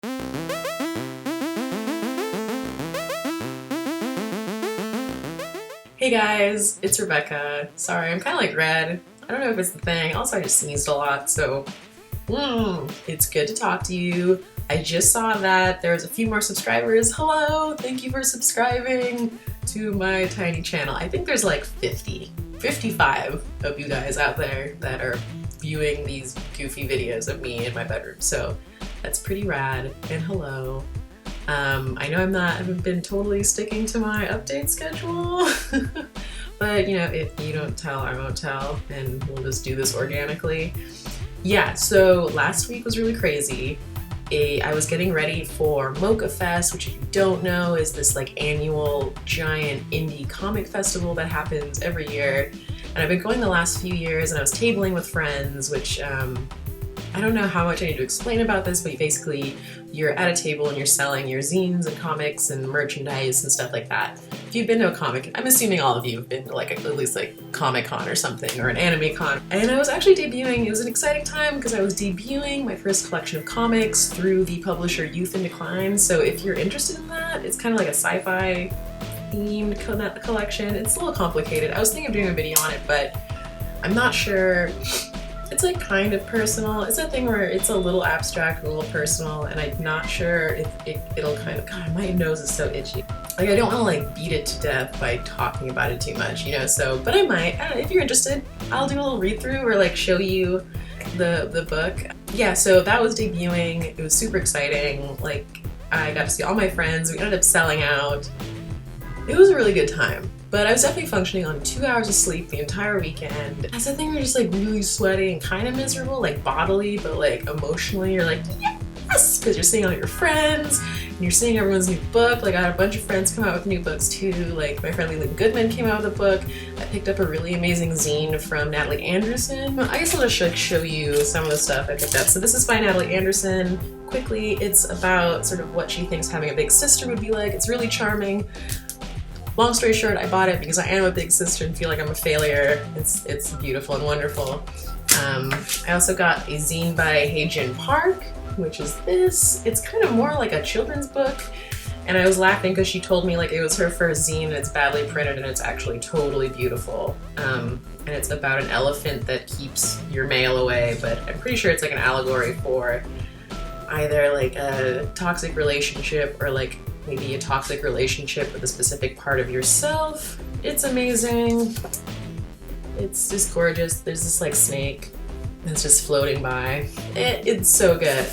Hey guys, it's Rebekka. Sorry, I'm kind of like red. I don't know if it's the thing. Also, I just sneezed a lot, so it's good to talk to you. I just saw that there's a few more subscribers. Hello, thank you for subscribing to my tiny channel. I think there's like 55 of you guys out there that are viewing these goofy videos of me in my bedroom, so that's pretty rad, and hello. I know I haven't been totally sticking to my update schedule, but you know, if you don't tell, I won't tell, and we'll just do this organically. Yeah, so last week was really crazy. I was getting ready for MoCCA Fest, which if you don't know is this like annual giant indie comic festival that happens every year. And I've been going the last few years, and I was tabling with friends, which I don't know how much I need to explain about this, but basically you're at a table and you're selling your zines and comics and merchandise and stuff like that. If you've been to a comic, I'm assuming all of you have been to like at least like Comic-Con or something, or an anime con. And I was actually debuting. It was an exciting time because I was debuting my first collection of comics through the publisher Youth in Decline. So if you're interested in that, it's kind of like a sci-fi themed collection. It's a little complicated. I was thinking of doing a video on it, but I'm not sure. It's like kind of personal. It's a thing where it's a little abstract, a little personal, and I'm not sure if it'll kind of, God, my nose is so itchy. Like I don't want to like beat it to death by talking about it too much, you know, so, but I might, I don't know, if you're interested, I'll do a little read through or like show you the book. Yeah, so that was debuting. It was super exciting. Like I got to see all my friends. We ended up selling out. It was a really good time. But I was definitely functioning on 2 hours of sleep the entire weekend. That's the thing, you're just like really sweaty and kind of miserable, like bodily, but like emotionally you're like, yes! Because you're seeing all your friends, and you're seeing everyone's new book. Like I had a bunch of friends come out with new books too. Like my friend Leland Goodman came out with a book. I picked up a really amazing zine from Natalie Anderson. I guess I'll just show you some of the stuff I picked up. So this is by Natalie Anderson. Quickly, it's about sort of what she thinks having a big sister would be like. It's really charming. Long story short, I bought it because I am a big sister and feel like I'm a failure. It's beautiful and wonderful. I also got a zine by Heijin Park, which is this. It's kind of more like a children's book, and I was laughing because she told me like it was her first zine and it's badly printed and it's actually totally beautiful. And it's about an elephant that keeps your mail away, but I'm pretty sure it's like an allegory for either like a toxic relationship or like maybe a toxic relationship with a specific part of yourself. It's amazing. It's just gorgeous. There's this like snake that's just floating by. It's so good.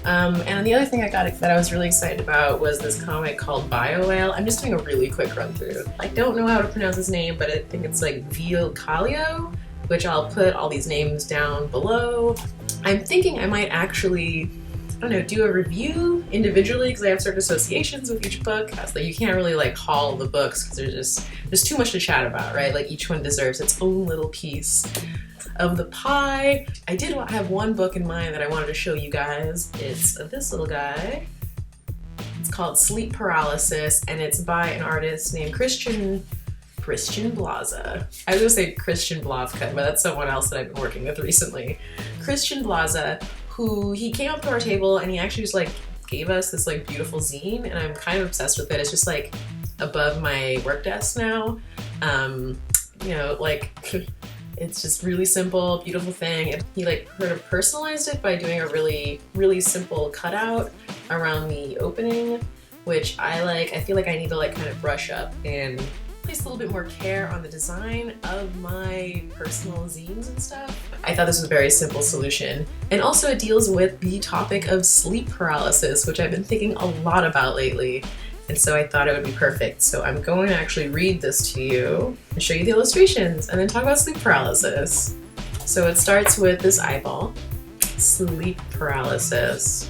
And the other thing I got that I was really excited about was this comic called Bio Whale. I'm just doing a really quick run through. I don't know how to pronounce his name, but I think it's like Vil Kallio, which I'll put all these names down below. I'm thinking I might actually, I don't know, do a review individually because I have certain associations with each book. So you can't really like haul the books because there's too much to chat about, right? Like each one deserves its own little piece of the pie. I did have one book in mind that I wanted to show you guys. It's this little guy. It's called Sleep Paralysis, and it's by an artist named Christian Blaza. I was gonna say Christian Blavka, but that's someone else that I've been working with recently. Christian Blaza, who he came up to our table and he actually just like gave us this like beautiful zine, and I'm kind of obsessed with it. It's just like above my work desk now. You know, like it's just really simple, beautiful thing. And he like sort of personalized it by doing a really, really simple cutout around the opening, which I feel like I need to like kind of brush up and place a little bit more care on the design of my personal zines and stuff. I thought this was a very simple solution. And also it deals with the topic of sleep paralysis, which I've been thinking a lot about lately. And so I thought it would be perfect. So I'm going to actually read this to you and show you the illustrations and then talk about sleep paralysis. So it starts with this eyeball. Sleep paralysis.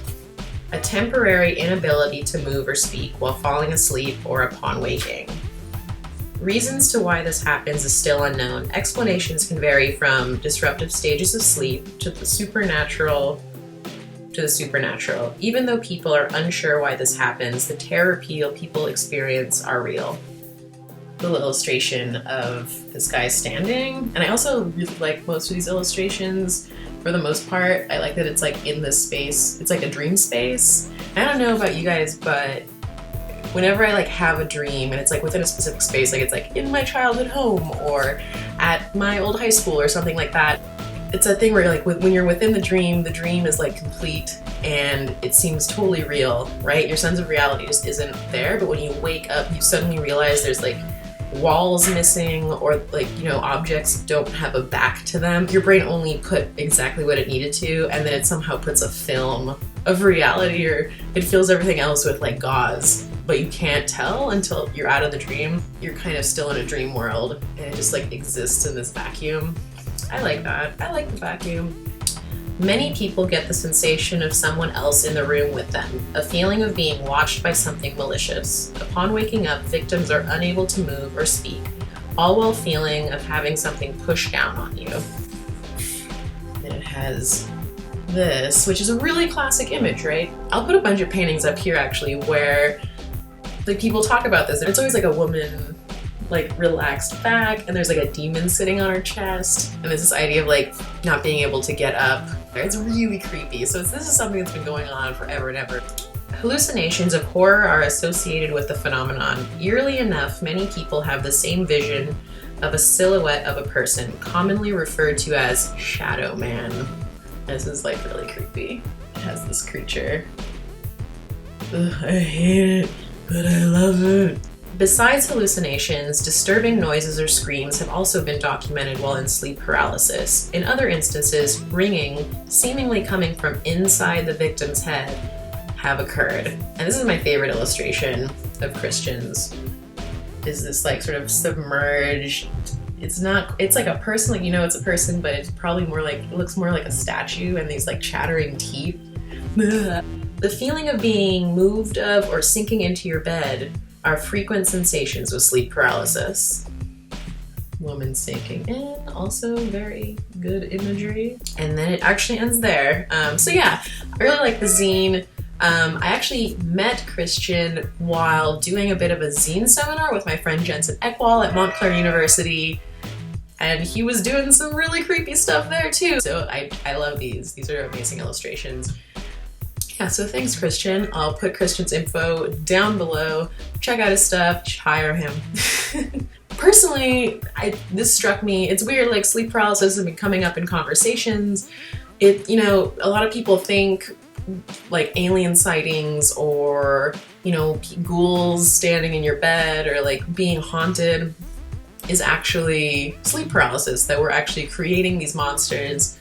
A temporary inability to move or speak while falling asleep or upon waking. Reasons to why this happens is still unknown. Explanations can vary from disruptive stages of sleep to the supernatural. Even though people are unsure why this happens, the terror people experience are real. the illustration of this guy standing. And I also really like most of these illustrations for the most part. I like that it's like in this space. It's like a dream space. I don't know about you guys, but whenever I like have a dream and it's like within a specific space, like it's like in my childhood home or at my old high school or something like that, it's a thing where like when you're within the dream is like complete and it seems totally real, right? Your sense of reality just isn't there, but when you wake up, you suddenly realize there's like walls missing or like, you know, objects don't have a back to them. Your brain only put exactly what it needed to, and then it somehow puts a film of reality, or it fills everything else with like gauze, but you can't tell until you're out of the dream. You're kind of still in a dream world and it just like exists in this vacuum. I like that. I like the vacuum. Many people get the sensation of someone else in the room with them, a feeling of being watched by something malicious. Upon waking up, victims are unable to move or speak, all while feeling of having something pushed down on you. And it has this, which is a really classic image, right? I'll put a bunch of paintings up here actually where like people talk about this, and it's always like a woman like relaxed back and there's like a demon sitting on her chest, and there's this idea of like not being able to get up. It's really creepy. So this is something that's been going on forever and ever. Hallucinations of horror are associated with the phenomenon. Eerily enough, many people have the same vision of a silhouette of a person, commonly referred to as Shadow Man. This is like really creepy. It has this creature. Ugh, I hate it, but I love it. Besides hallucinations, disturbing noises or screams have also been documented while in sleep paralysis. In other instances, ringing, seemingly coming from inside the victim's head, have occurred. And this is my favorite illustration of Christian's, is this like sort of submerged, it's like a person, like, you know, it's a person, but it's probably more like, it looks more like a statue and these like chattering teeth. The feeling of being moved of or sinking into your bed are frequent sensations with sleep paralysis. Woman sinking in, also very good imagery. And then it actually ends there. So yeah, I really like the zine. I actually met Christian while doing a bit of a zine seminar with my friend Jensen Eckwall at Montclair University. And he was doing some really creepy stuff there too. So I love these. These are amazing illustrations. Yeah, so thanks Christian. I'll put Christian's info down below. Check out his stuff, hire him. Personally, this struck me. It's weird, like sleep paralysis has been coming up in conversations. You know, a lot of people think like alien sightings or, you know, ghouls standing in your bed or like being haunted is actually sleep paralysis, that we're actually creating these monsters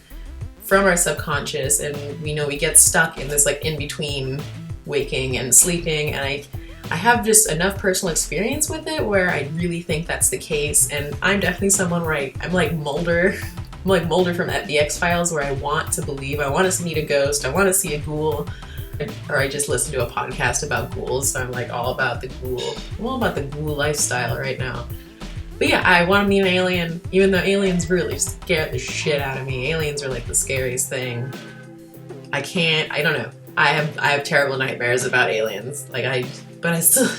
from our subconscious, and we know we get stuck in this like in between waking and sleeping. And I have just enough personal experience with it where I really think that's the case. And I'm definitely someone where I'm like Mulder. I'm like Mulder from the X-Files, where I want to believe, I want to meet a ghost, I want to see a ghoul. Or I just listened to a podcast about ghouls, so I'm like all about the ghoul. I'm all about the ghoul lifestyle right now. But yeah, I want to meet an alien, even though aliens really scare the shit out of me. Aliens are like the scariest thing. I don't know. I have terrible nightmares about aliens. Like but I still,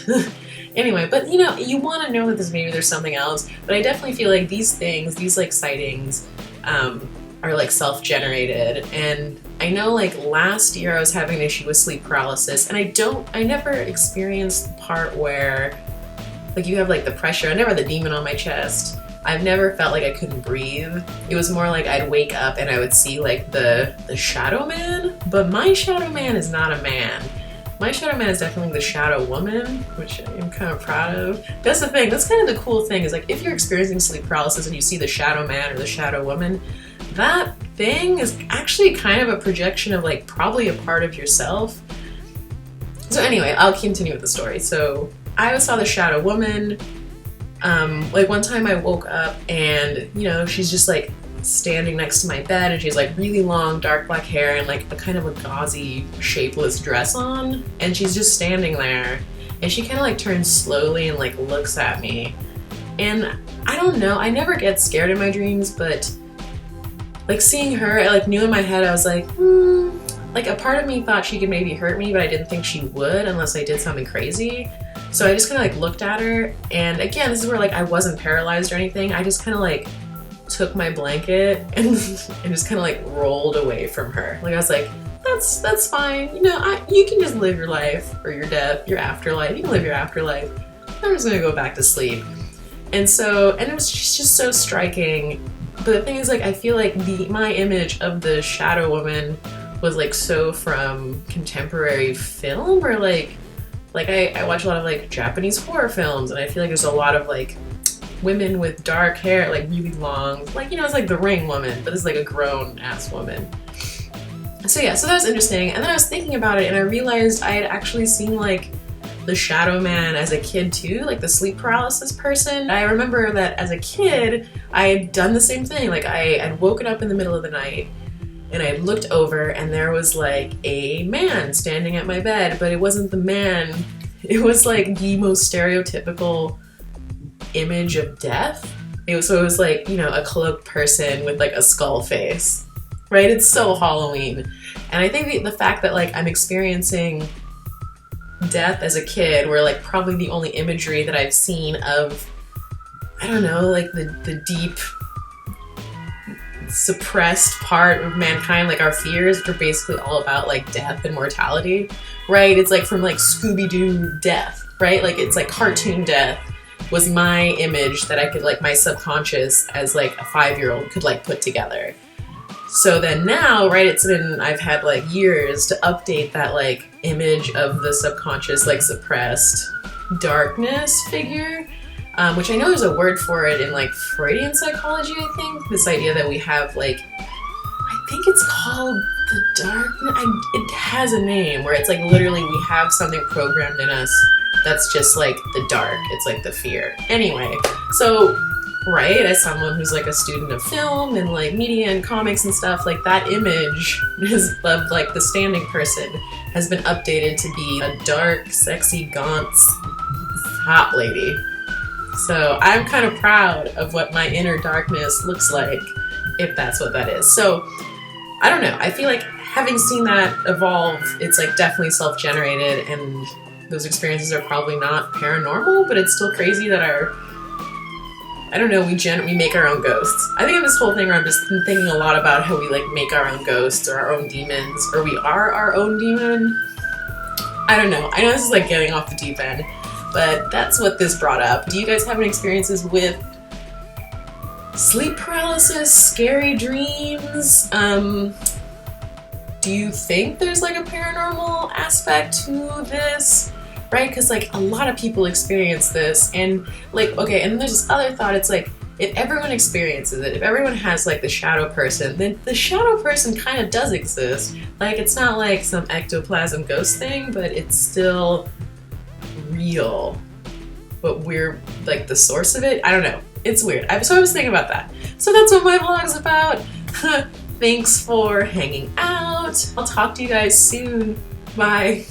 anyway, but you know, you want to know that there's something else. But I definitely feel like these things, these like sightings, are like self-generated. And I know like last year I was having an issue with sleep paralysis, and I never experienced the part where like you have like the pressure. I never had the demon on my chest. I've never felt like I couldn't breathe. It was more like I'd wake up and I would see like the shadow man, but my shadow man is not a man. My shadow man is definitely the shadow woman, which I'm kind of proud of. That's the thing, that's kind of the cool thing, is like if you're experiencing sleep paralysis and you see the shadow man or the shadow woman, that thing is actually kind of a projection of like probably a part of yourself. So anyway, I'll continue with the story. So I saw the shadow woman. Like one time I woke up and, you know, she's just like standing next to my bed, and she has like really long dark black hair and like a kind of a gauzy shapeless dress on, and she's just standing there, and she kind of like turns slowly and like looks at me. And I don't know, I never get scared in my dreams, but like seeing her, I like knew in my head, I was like, like a part of me thought she could maybe hurt me, but I didn't think she would unless I did something crazy. So I just kind of like looked at her, and again, this is where like I wasn't paralyzed or anything. I just kind of like took my blanket and just kind of like rolled away from her. Like I was like, that's fine. You know, you can just live your life, or your death, your afterlife. You can live your afterlife. I'm just gonna go back to sleep. And it was just so striking. But the thing is, like, I feel like my image of the shadow woman was like so from contemporary film, or like I watch a lot of like Japanese horror films, and I feel like there's a lot of like women with dark hair, like really long, like, you know, it's like the Ring woman, but it's like a grown ass woman. So yeah, so that was interesting. And then I was thinking about it, and I realized I had actually seen like the shadow man as a kid too, like the sleep paralysis person. I remember that as a kid, I had done the same thing. Like I had woken up in the middle of the night, and I looked over, and there was like a man standing at my bed, but it wasn't the man. It was like the most stereotypical image of death. It was like, you know, a cloaked person with like a skull face, right? It's so Halloween. And I think the fact that like I'm experiencing death as a kid, where like probably the only imagery that I've seen of, I don't know, like the deep suppressed part of mankind, like our fears, which are basically all about like death and mortality, right? It's like from like Scooby-Doo death, right? Like it's like cartoon death was my image that I could like, my subconscious as like a 5-year-old could like put together. So then now, right, I've had like years to update that like image of the subconscious, like suppressed darkness figure. Which I know there's a word for it in like Freudian psychology, I think. This idea that we have like, I think it's called the darkness. It has a name where it's like literally we have something programmed in us that's just like the dark. It's like the fear. Anyway, so right, as someone who's like a student of film and like media and comics and stuff, like that image of like the standing person has been updated to be a dark, sexy, gaunt, hot lady. So I'm kind of proud of what my inner darkness looks like, if that's what that is. So I don't know. I feel like having seen that evolve, it's like definitely self-generated, and those experiences are probably not paranormal, but it's still crazy that I don't know, we make our own ghosts. I think of this whole thing where I'm just thinking a lot about how we like make our own ghosts or our own demons, or we are our own demon. I don't know. I know this is like getting off the deep end, but that's what this brought up. Do you guys have any experiences with sleep paralysis, scary dreams? Do you think there's like a paranormal aspect to this? Right? Because like a lot of people experience this, and like, okay, and then there's this other thought, it's like, if everyone experiences it, if everyone has like the shadow person, then the shadow person kind of does exist. Like, it's not like some ectoplasm ghost thing, but it's still real. But we're like the source of it? I don't know. It's weird. So I was thinking about that. So that's what my vlog's about. Thanks for hanging out. I'll talk to you guys soon. Bye.